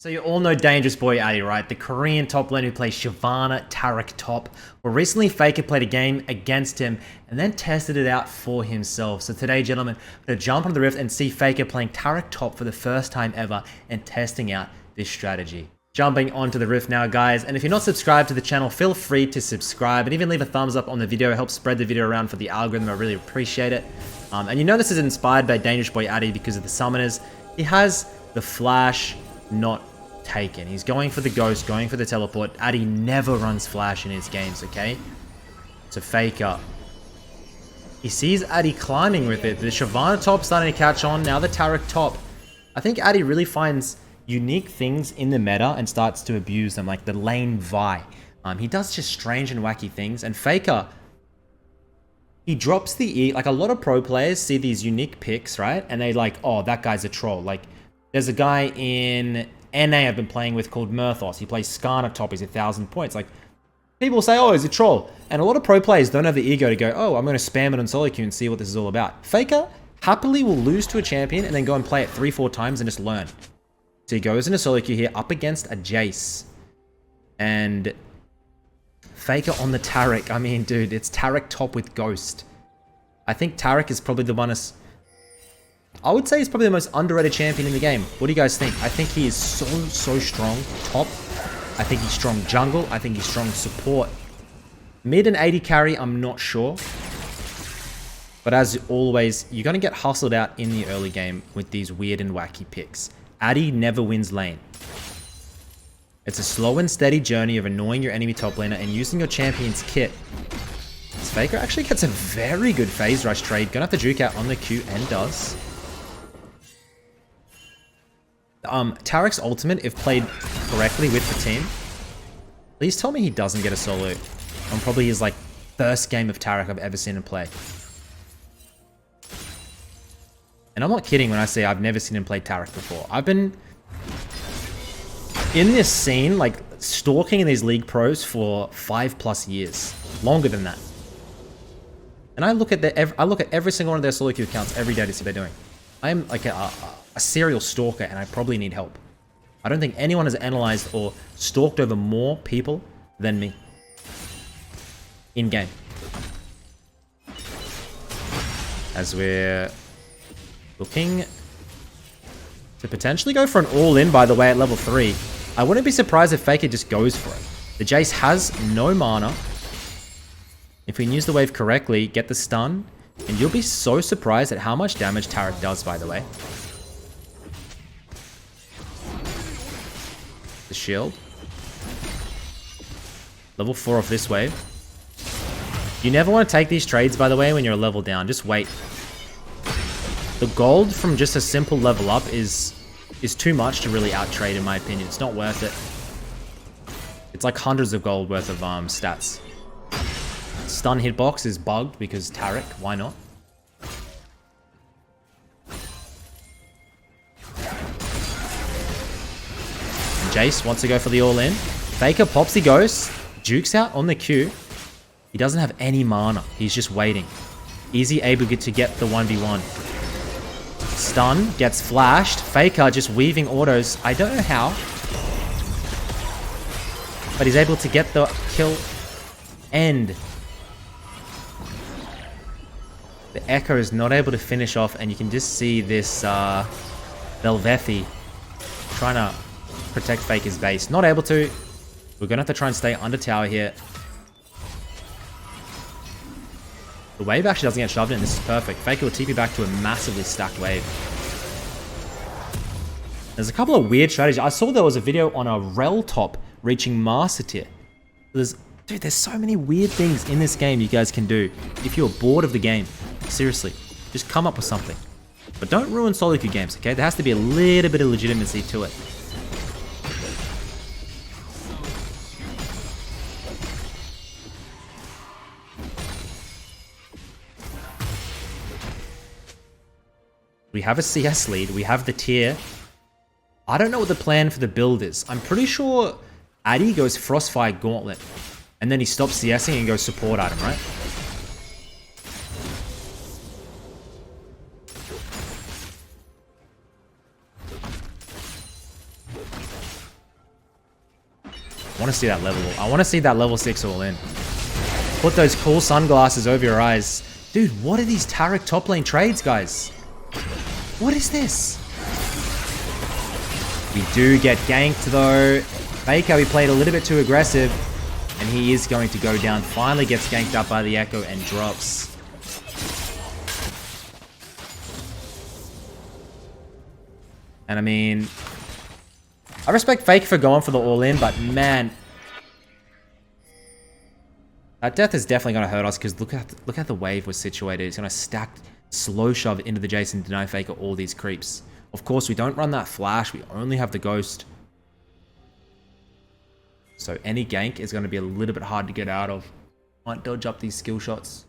So you all know Dangerous Boy Addy, right? The Korean top lane who plays Shyvana, Taric top. Well, recently Faker played a game against him and then tested it out for himself. So today, gentlemen, we're going to jump onto the Rift and see Faker playing Taric top for the first time ever and testing out this strategy. Jumping onto the Rift now, guys. And if you're not subscribed to the channel, feel free to subscribe and even leave a thumbs up on the video. It helps spread the video around for the algorithm. I really appreciate it. And you know this is inspired by Dangerous Boy Addy because of the summoners. He has the flash not taken. He's going for the ghost, going for the teleport. Addy never runs flash in his games, okay? So Faker. He sees Addy climbing with it. The Shyvana top starting to catch on. Now the Taric top. I think Addy really finds unique things in the meta and starts to abuse them, like the lane Vi. He does just strange and wacky things. And Faker, he drops the E. Like a lot of pro players see these unique picks, right? And they like, oh, that guy's a troll. Like there's a guy in NA I've been playing with called Murthos. He plays Skarner top. He's 1,000 points. Like people say, oh, he's a troll. And a lot of pro players don't have the ego to go, oh, I'm going to spam it on solo queue and see what this is all about. Faker happily will lose to a champion and then go and play it 3-4 times and just learn. So he goes into solo queue here up against a Jace. And Faker on the Taric. I mean, dude, it's Taric top with Ghost. I think Taric is probably the one I would say he's probably the most underrated champion in the game. What do you guys think? I think he is so strong top. I think he's strong jungle. I think he's strong support. Mid and 80 carry, I'm not sure. But as always, you're going to get hustled out in the early game with these weird and wacky picks. Addy never wins lane. It's a slow and steady journey of annoying your enemy top laner and using your champion's kit. This Faker actually gets a very good phase rush trade. Gonna have to juke out on the Q and does. Taric's ultimate, if played correctly with the team, please tell me he doesn't get a solo on probably his like first game of Taric I've ever seen him play. And I'm not kidding when I say I've never seen him play Taric before. I've been in this scene, like stalking in these league pros for 5+ years, longer than that. And I look at every single one of their solo queue accounts every day to see what they're doing. I am like a serial stalker and I probably need help. I don't think anyone has analyzed or stalked over more people than me. In game. As we're looking to potentially go for an all-in, by the way, at level 3. I wouldn't be surprised if Faker just goes for it. The Jace has no mana. If we can use the wave correctly, get the stun, and you'll be so surprised at how much damage Taric does, by the way. The shield. Level 4 off this wave. You never want to take these trades, by the way, when you're a level down. Just wait. The gold from just a simple level up is too much to really out-trade, in my opinion. It's not worth it. It's like hundreds of gold worth of stats. Stun hitbox is bugged because Taric. Why not? Jace wants to go for the all-in. Faker pops the ghost. Jukes out on the Q. He doesn't have any mana. He's just waiting. Easy able to get the 1v1. Stun. Gets flashed. Faker just weaving autos. I don't know how. But he's able to get the kill end. The Echo is not able to finish off. And you can just see this Velvethi trying to protect Faker's base. Not able to. We're going to have to try and stay under tower here. The wave actually doesn't get shoved in. This is perfect. Faker will TP back to a massively stacked wave. There's a couple of weird strategies. I saw there was a video on a Rel top reaching Master Tier. Dude, there's so many weird things in this game you guys can do if you're bored of the game. Seriously, just come up with something. But don't ruin solo queue games, okay? There has to be a little bit of legitimacy to it. We have a CS lead. We have the tier. I don't know what the plan for the build is. I'm pretty sure Addy goes Frostfire Gauntlet. And then he stops CSing and goes support item, right? I want to see that level. I want to see that level 6 all in. Put those cool sunglasses over your eyes. Dude, what are these Taric top lane trades, guys? What is this? We do get ganked, though. Faker, he played a little bit too aggressive. And he is going to go down. Finally gets ganked up by the Echo and drops. And I mean, I respect Faker for going for the all-in, but man, that death is definitely going to hurt us because look how the wave was situated. It's going to stack slow shove into the Jason, deny Faker all these creeps. Of course, we don't run that flash. We only have the ghost. So any gank is going to be a little bit hard to get out of. Might dodge up these skill shots.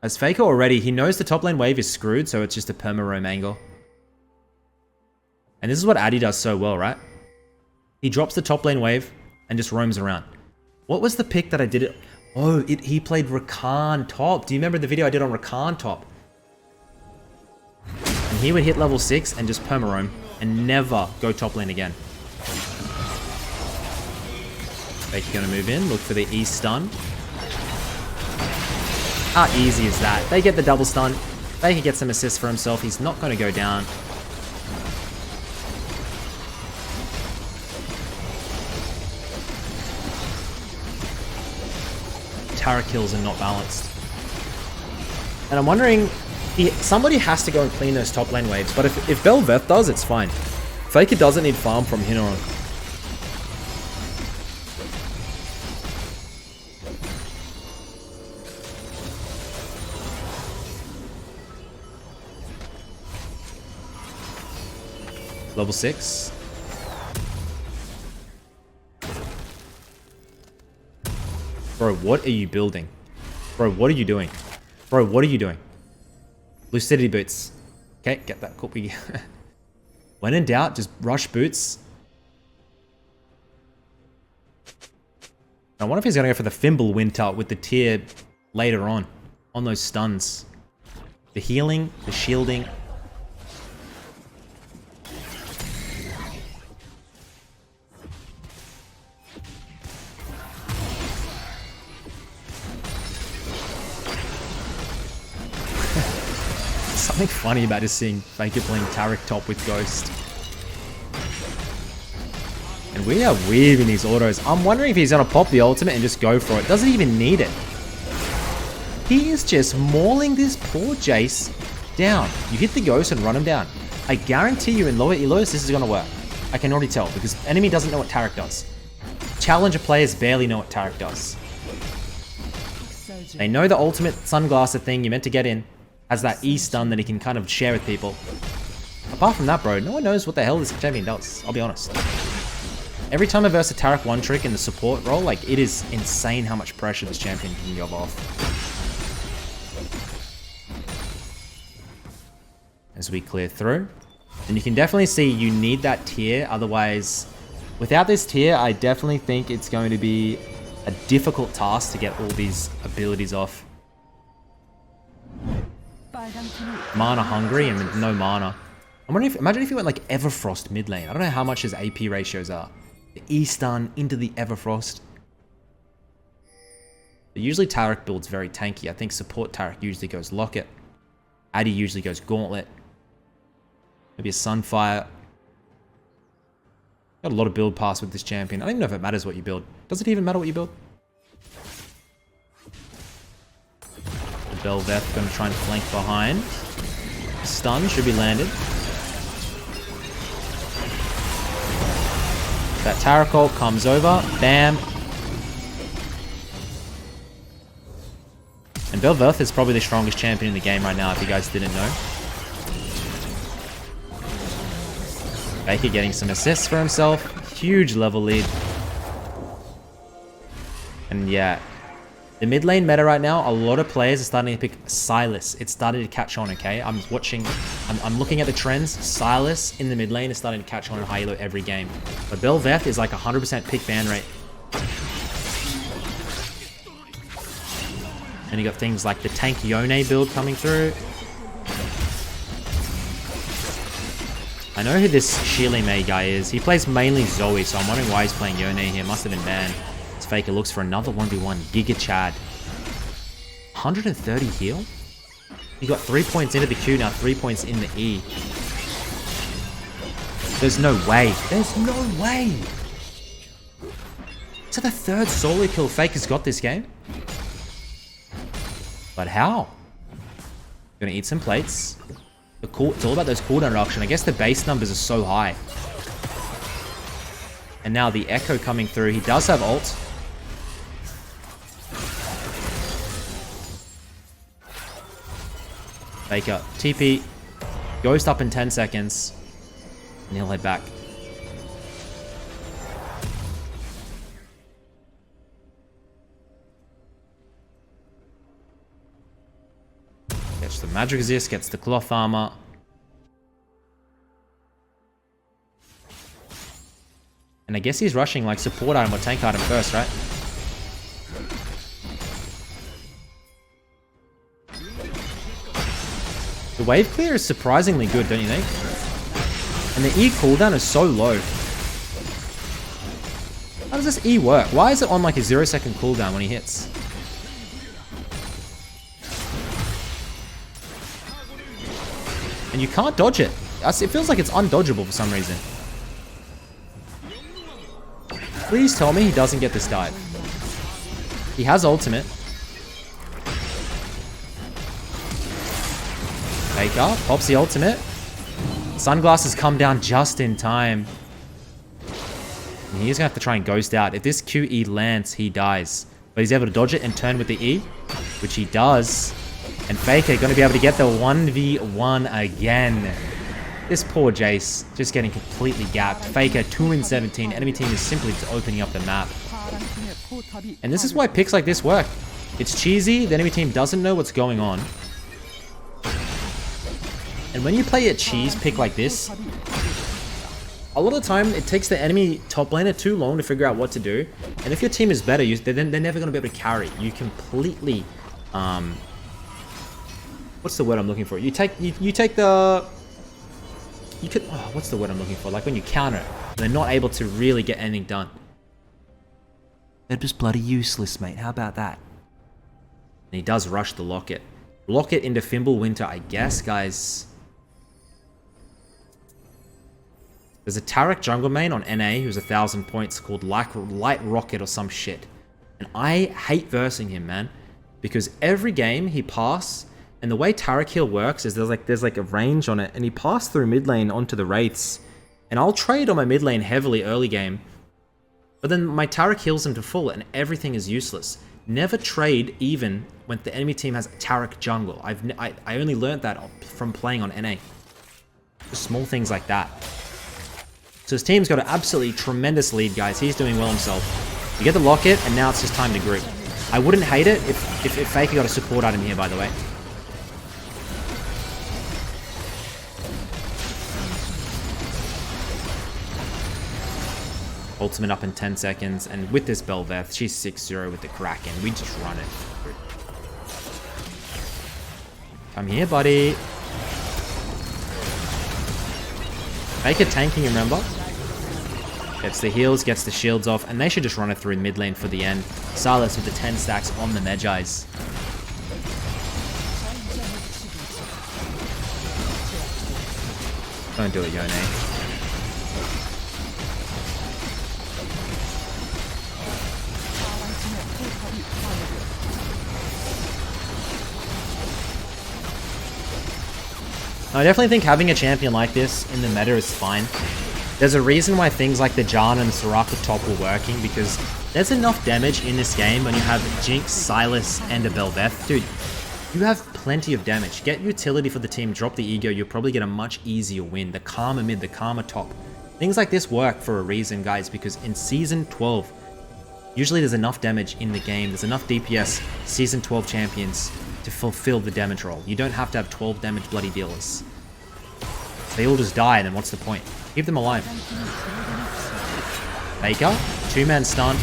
As Faker already, he knows the top lane wave is screwed, so it's just a perma-roam angle. And this is what Addy does so well, right? He drops the top lane wave and just roams around. What was the pick that I did it? Oh, he played Rakan top. Do you remember the video I did on Rakan top? And he would hit level 6 and just perma-roam and never go top lane again. Faker gonna move in, look for the E stun. How easy is that? They get the double stun. Faker gets some assists for himself. He's not gonna go down. Taric kills are not balanced. And I'm wondering, somebody has to go and clean those top lane waves, but if Bel'Veth does, it's fine. Faker doesn't need farm from here on. Level 6. Bro, what are you building? Bro, what are you doing? Bro, what are you doing? Lucidity boots. Okay, get that copy. When in doubt, just rush boots. I wonder if he's going to go for the Fimble Winter with the tier later on those stuns. The healing, the shielding. Something funny about just seeing Faker playing Taric top with Ghost. And we are weaving these autos. I'm wondering if he's going to pop the ultimate and just go for it. Doesn't even need it. He is just mauling this poor Jace down. You hit the Ghost and run him down. I guarantee you in lower elos this is going to work. I can already tell because enemy doesn't know what Taric does. Challenger players barely know what Taric does. They know the ultimate sunglasser thing you're meant to get in. Has that E stun that he can kind of share with people. Apart from that, bro, no one knows what the hell this champion does. I'll be honest. Every time I verse a Taric one trick in the support role, like, it is insane how much pressure this champion can give off. As we clear through. And you can definitely see you need that tier, otherwise, without this tier, I definitely think it's going to be a difficult task to get all these abilities off. Mana hungry and with no mana. I'm wondering if, imagine if he went like Everfrost mid lane. I don't know how much his AP ratios are. The E stun into the Everfrost. But usually Taric builds very tanky. I think support Taric usually goes Locket. Addy usually goes Gauntlet. Maybe a Sunfire. Got a lot of build pass with this champion. I don't even know if it matters what you build. Does it even matter what you build? Bel'Veth going to try and flank behind. Stun should be landed. That Taric ult comes over. Bam. And Bel'Veth is probably the strongest champion in the game right now, if you guys didn't know. Faker getting some assists for himself. Huge level lead. And yeah. The mid lane meta right now, a lot of players are starting to pick Sylas. It's starting to catch on, okay? I'm looking at the trends. Sylas in the mid lane is starting to catch on in high elo every game. But Bel'Veth is like 100% pick ban rate. And you got things like the tank Yone build coming through. I know who this Shili Mei guy is. He plays mainly Zoe, so I'm wondering why he's playing Yone here. Must have been banned. This Faker looks for another 1v1. Giga Chad. 130 heal? He got 3 points into the Q, now 3 points in the E. There's no way. There's no way! Is that the third solo kill Faker's got this game? But how? Gonna eat some plates. It's all about those cooldown reduction. I guess the base numbers are so high. And now the Echo coming through. He does have ult. Faker. TP. Ghost up in 10 seconds. And he'll head back. Gets the magic resist, gets the cloth armor. And I guess he's rushing like support item or tank item first, right? The wave clear is surprisingly good, don't you think? And the E cooldown is so low. How does this E work? Why is it on like a 0-second cooldown when he hits? And you can't dodge it. It feels like it's undodgeable for some reason. Please tell me he doesn't get this dive. He has ultimate. Faker pops the ultimate. Sunglasses come down just in time. And he's gonna have to try and ghost out. If this QE lands, he dies. But he's able to dodge it and turn with the E, which he does. And Faker gonna be able to get the 1v1 again. This poor Jace just getting completely gapped. Faker 2 in 17. Enemy team is simply just opening up the map. And this is why picks like this work. It's cheesy. The enemy team doesn't know what's going on. And when you play a cheese pick like this, a lot of the time it takes the enemy top laner too long to figure out what to do. And if your team is better, they're never going to be able to carry. You completely... what's the word I'm looking for? You take the... You could... Oh, what's the word I'm looking for? Like when you counter it, they're not able to really get anything done. They're just bloody useless, mate. How about that? And he does rush the Locket. Locket into Fimbulwinter, I guess, guys. There's a Taric jungle main on NA who's 1,000 points called Light Rocket or some shit. And I hate versing him, man. Because every game he passes, and the way Taric heal works is there's like a range on it, and he passed through mid lane onto the Wraiths. And I'll trade on my mid lane heavily early game. But then my Taric heals him to full, and everything is useless. Never trade even when the enemy team has Taric jungle. I only learned that from playing on NA. Just small things like that. So his team's got an absolutely tremendous lead, guys. He's doing well himself. You get the Locket, and now it's just time to group. I wouldn't hate it if Faker got a support item here, by the way. Ultimate up in 10 seconds, and with this Bel'Veth, she's 6-0 with the Kraken. We just run it. Come here, buddy. Faker tanking, remember? Gets the heals, gets the shields off, and they should just run it through mid lane for the end. Silas with the 10 stacks on the Medjais. Don't do it, Yone. I definitely think having a champion like this in the meta is fine. There's a reason why things like the Janna and Soraka top were working, because there's enough damage in this game when you have Jinx, Silas, and a Bel'Veth. Dude, you have plenty of damage. Get utility for the team, drop the ego, you'll probably get a much easier win. The Karma mid, the Karma top. Things like this work for a reason, guys, because in Season 12, usually there's enough damage in the game, there's enough DPS Season 12 champions to fulfill the damage role. You don't have to have 12 damage bloody dealers. They all just die, then what's the point? Keep them alive. Faker, 2-man stun.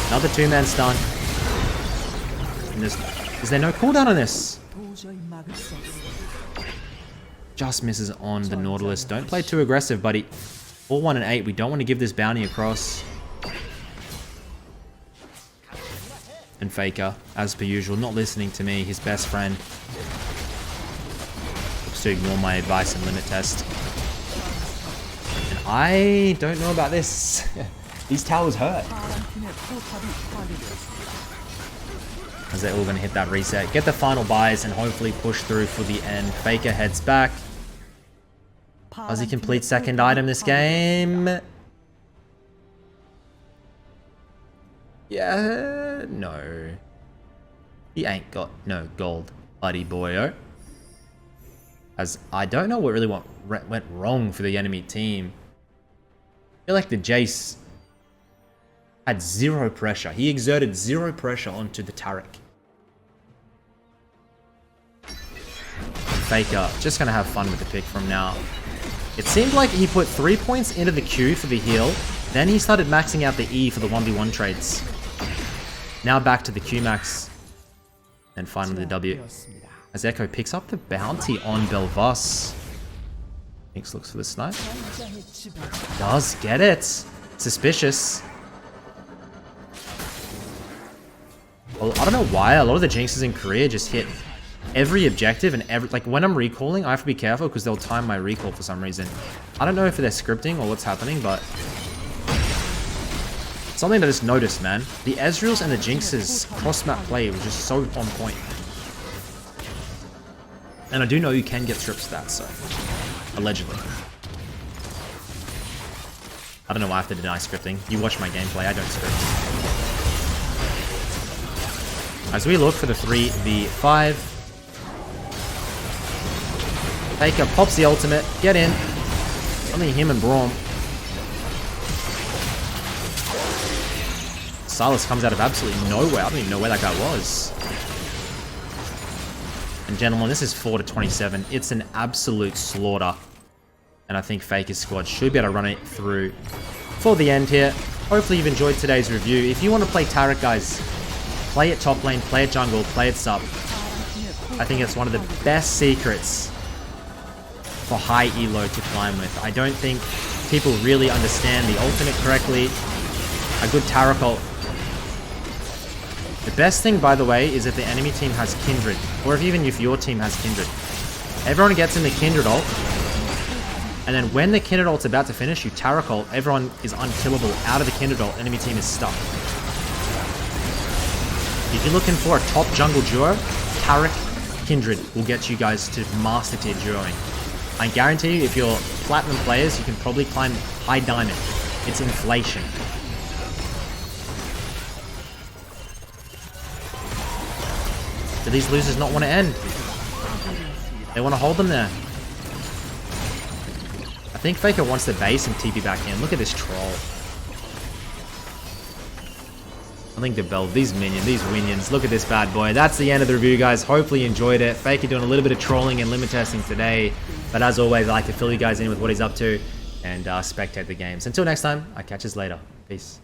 Another 2-man stun. And is there no cooldown on this? Just misses on the Nautilus. Don't play too aggressive, buddy. 4-1 and 8. We don't want to give this bounty across. And Faker, as per usual, not listening to me, his best friend. Looks to ignore my advice and limit test. And I don't know about this. These towers hurt. As they're all going to hit that reset. Get the final buys and hopefully push through for the end. Faker heads back. Does he complete second item this game? Yeah, no. He ain't got no gold, buddy boyo. As I don't know what really went wrong for the enemy team. I feel like the Jace had zero pressure. He exerted zero pressure onto the Taric. Faker, just gonna have fun with the pick from now. It seemed like he put 3 points into the Q for the heal, then he started maxing out the E for the 1v1 trades. Now back to the Q max, and finally the W. As Echo picks up the bounty on Belvas. Jinx looks for the snipe. Does get it. Suspicious. Well, I don't know why a lot of the Jinxes in Korea just hit every objective and like when I'm recalling, I have to be careful because they'll time my recall for some reason. I don't know if they're scripting or what's happening, but something I just noticed, man. The Ezreals and the Jinxes cross-map play was just so on point. And I do know you can get strip stats, so allegedly. I don't know why I have to deny scripting. You watch my gameplay, I don't script. As we look for the 3v5. Faker pops the ultimate. Get in. Only him and Braum. Silas comes out of absolutely nowhere. I don't even know where that guy was. And gentlemen, this is 4-27. It's an absolute slaughter. And I think Faker's squad should be able to run it through for the end here. Hopefully you've enjoyed today's review. If you want to play Taric, guys, play it top lane, play it jungle, play it sub. I think it's one of the best secrets for high elo to climb with. I don't think people really understand the ultimate correctly. A good Taric ult. The best thing, by the way, is if the enemy team has Kindred, or even if your team has Kindred. Everyone gets in the Kindred ult, and then when the Kindred ult's about to finish, you Taric ult, everyone is unkillable out of the Kindred ult, enemy team is stuck. If you're looking for a top jungle duo, Taric Kindred will get you guys to master tier duoing. I guarantee you, if you're platinum players, you can probably climb high diamond. It's inflation. Do these losers not want to end? They want to hold them there. I think Faker wants the base and TP back in. Look at this troll. I think the bell, these minions, look at this bad boy. That's the end of the review, guys. Hopefully you enjoyed it. Faker doing a little bit of trolling and limit testing today. But as always, I like to fill you guys in with what he's up to and spectate the games. Until next time, I catch us later. Peace.